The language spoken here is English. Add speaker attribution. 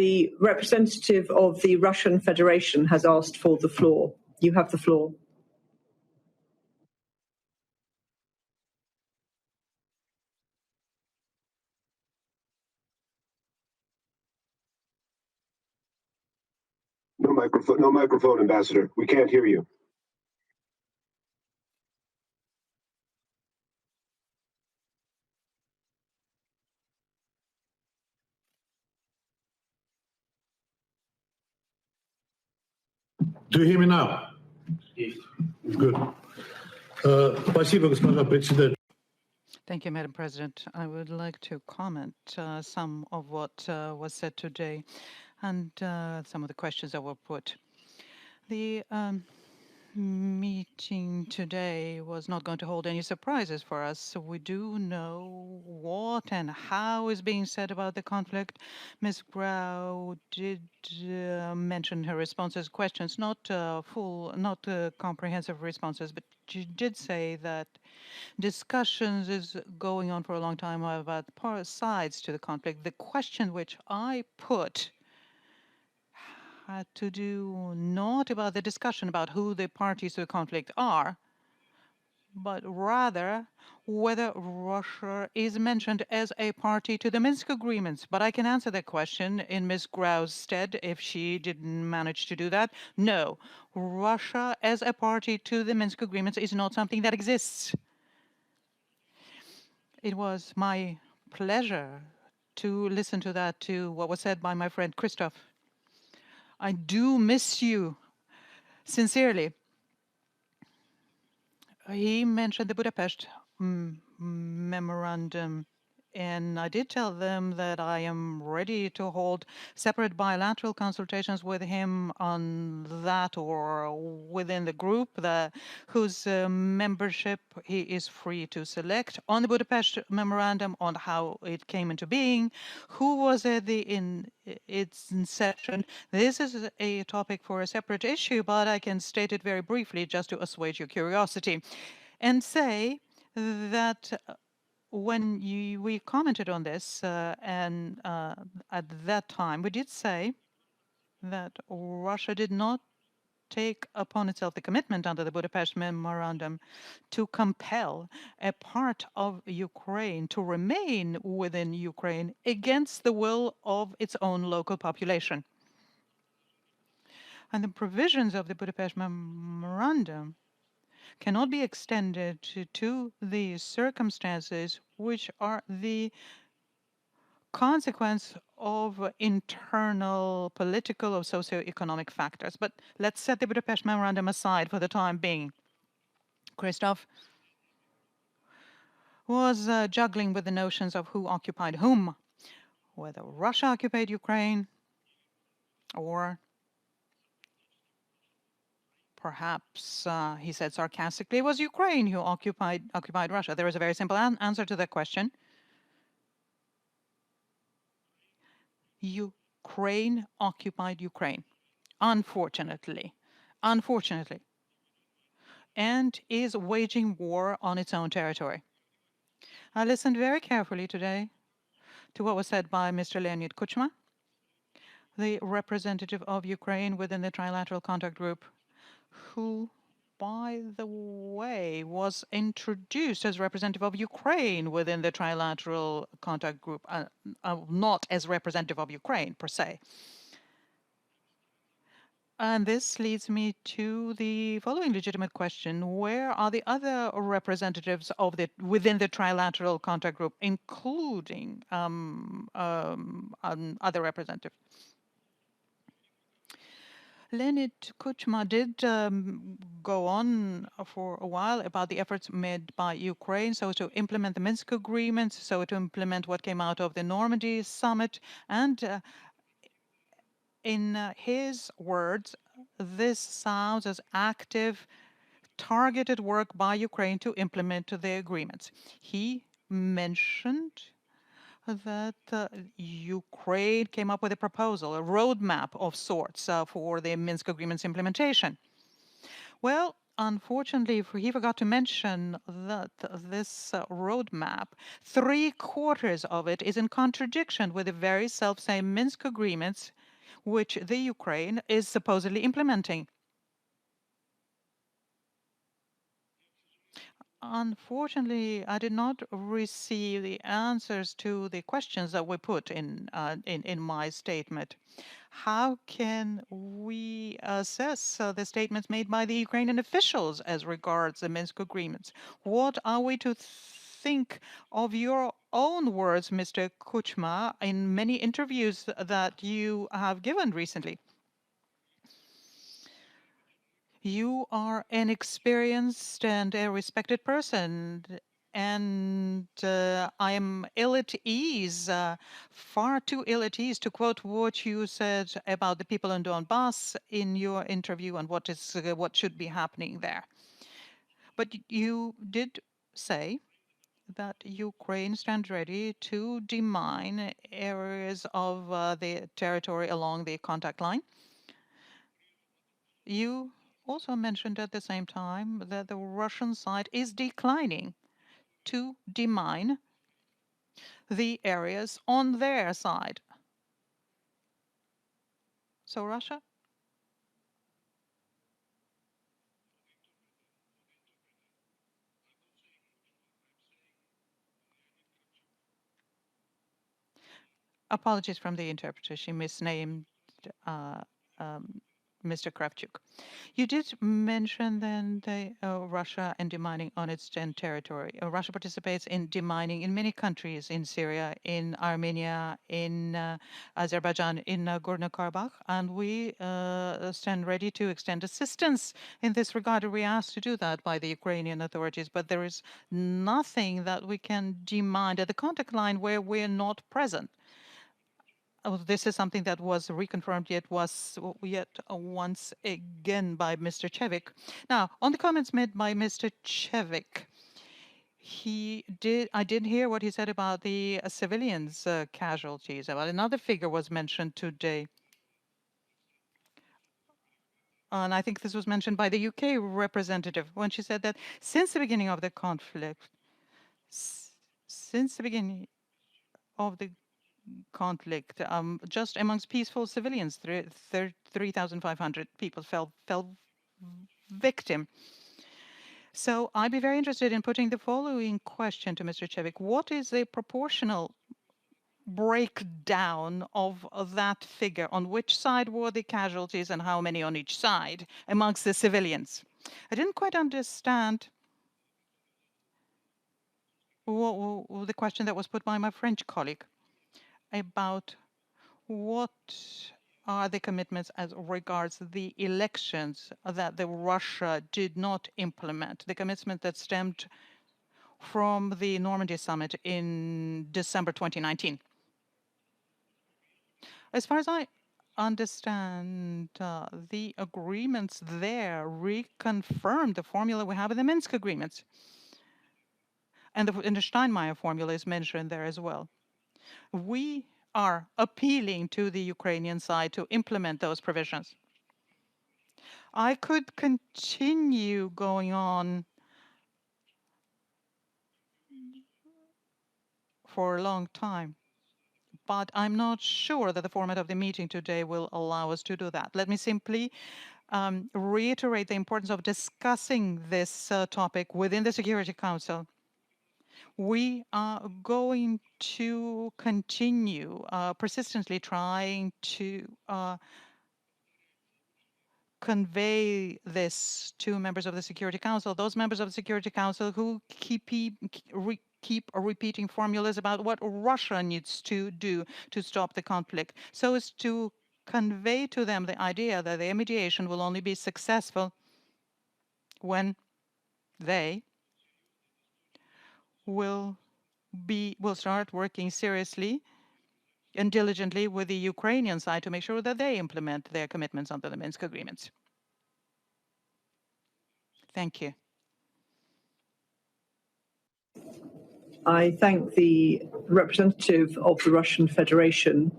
Speaker 1: The representative of the Russian Federation has asked for the floor. You have the floor.
Speaker 2: No microphone, Ambassador. We can't hear you.
Speaker 3: Do you hear me now? Yes. Good. Спасибо, госпожа председатель.
Speaker 4: Thank you, Madam President. I would like to comment some of what was said today and some of the questions that were put. The meeting today was not going to hold any surprises for us. So we do know what and how is being said about the conflict. Ms. Grau did mention her responses, questions, not comprehensive responses, but she did say that discussions is going on for a long time about sides to the conflict. The question which I put had to do not about the discussion about who the parties to the conflict are, but rather whether Russia is mentioned as a party to the Minsk agreements. But I can answer that question in Ms. Grau's stead if she didn't manage to do that. No, Russia as a party to the Minsk agreements is not something that exists. It was my pleasure to listen to that, to what was said by my friend Christoph. I do miss you, sincerely. He mentioned the Budapest memorandum, and I did tell them that I am ready to hold separate bilateral consultations with him on that or within the group whose membership he is free to select on the Budapest memorandum, on how it came into being, who was at its inception. This is a topic for a separate issue, but I can state it very briefly just to assuage your curiosity and say that when we commented on this, and at that time, we did say that Russia did not take upon itself the commitment under the Budapest Memorandum to compel a part of Ukraine to remain within Ukraine against the will of its own local population. And the provisions of the Budapest Memorandum cannot be extended to the circumstances which are the consequence of internal political or socio-economic factors. But let's set the Budapest Memorandum aside for the time being. Christoph was juggling with the notions of who occupied whom, whether Russia occupied Ukraine or perhaps, he said sarcastically, it was Ukraine who occupied Russia. There is a very simple answer to that question. Ukraine occupied Ukraine, unfortunately, and is waging war on its own territory. I listened very carefully today to what was said by Mr. Leonid Kuchma, the representative of Ukraine within the Trilateral Contact Group, who, by the way, was introduced as representative of Ukraine within the Trilateral Contact Group, not as representative of Ukraine per se. And this leads me to the following legitimate question: where are the other representatives of within the Trilateral Contact Group, including other representatives? Leonid Kuchma did go on for a while about the efforts made by Ukraine so to implement the Minsk agreements, so to implement what came out of the Normandy summit. And in his words, this sounds as active, targeted work by Ukraine to implement the agreements. He mentioned that Ukraine came up with a proposal, a roadmap of sorts for the Minsk agreements implementation. Well, unfortunately, he forgot to mention that this roadmap, 3/4 of it is in contradiction with the very self-same Minsk agreements which the Ukraine is supposedly implementing. Unfortunately, I did not receive the answers to the questions that were put in my statement. How can we assess the statements made by the Ukrainian officials as regards the Minsk agreements? What are we to think of your own words, Mr. Kuchma, in many interviews that you have given recently? You are an experienced and a respected person, and I am ill at ease, far too ill at ease, to quote what you said about the people in Donbass in your interview and what should be happening there. But you did say that Ukraine stands ready to demine areas of the territory along the contact line. You also mentioned at the same time that the Russian side is declining to demine the areas on their side. So Russia? Apologies from the interpreter. She misnamed uh, um, Mr. Kravchuk. You did mention then Russia and demining on its territory. Russia participates in demining in many countries, in Syria, in Armenia, in Azerbaijan, in Nagorno-Karabakh, and we stand ready to extend assistance in this regard. We asked to do that by the Ukrainian authorities, but there is nothing that we can demine at the contact line where we're not present. This is something that was reconfirmed yet once again by Mr. Chevik. Now, on the comments made by Mr. Chevik, I did hear what he said about the civilians' casualties. About another figure was mentioned today. And I think this was mentioned by the UK representative when she said that since the beginning of the conflict, since the beginning of the conflict, just amongst peaceful civilians, 3,500 people fell victim. So I'd be very interested in putting the following question to Mr. Chevik. What is the proportional breakdown of that figure? On which side were the casualties and how many on each side amongst the civilians? I didn't quite understand the question that was put by my French colleague about what are the commitments as regards the elections that Russia did not implement, the commitment that stemmed from the Normandy summit in December 2019. As far as I understand, the agreements there reconfirm the formula we have in the Minsk agreements. And the Steinmeier formula is mentioned there as well. We are appealing to the Ukrainian side to implement those provisions. I could continue going on for a long time, but I'm not sure that the format of the meeting today will allow us to do that. Let me simply reiterate the importance of discussing this topic within the Security Council. We are going to continue persistently trying to convey this to members of the Security Council, those members of the Security Council who keep repeating formulas about what Russia needs to do to stop the conflict, so as to convey to them the idea that their mediation will only be successful when they will start working seriously and diligently with the Ukrainian side to make sure that they implement their commitments under the Minsk agreements. Thank you.
Speaker 1: I thank the representative of the Russian Federation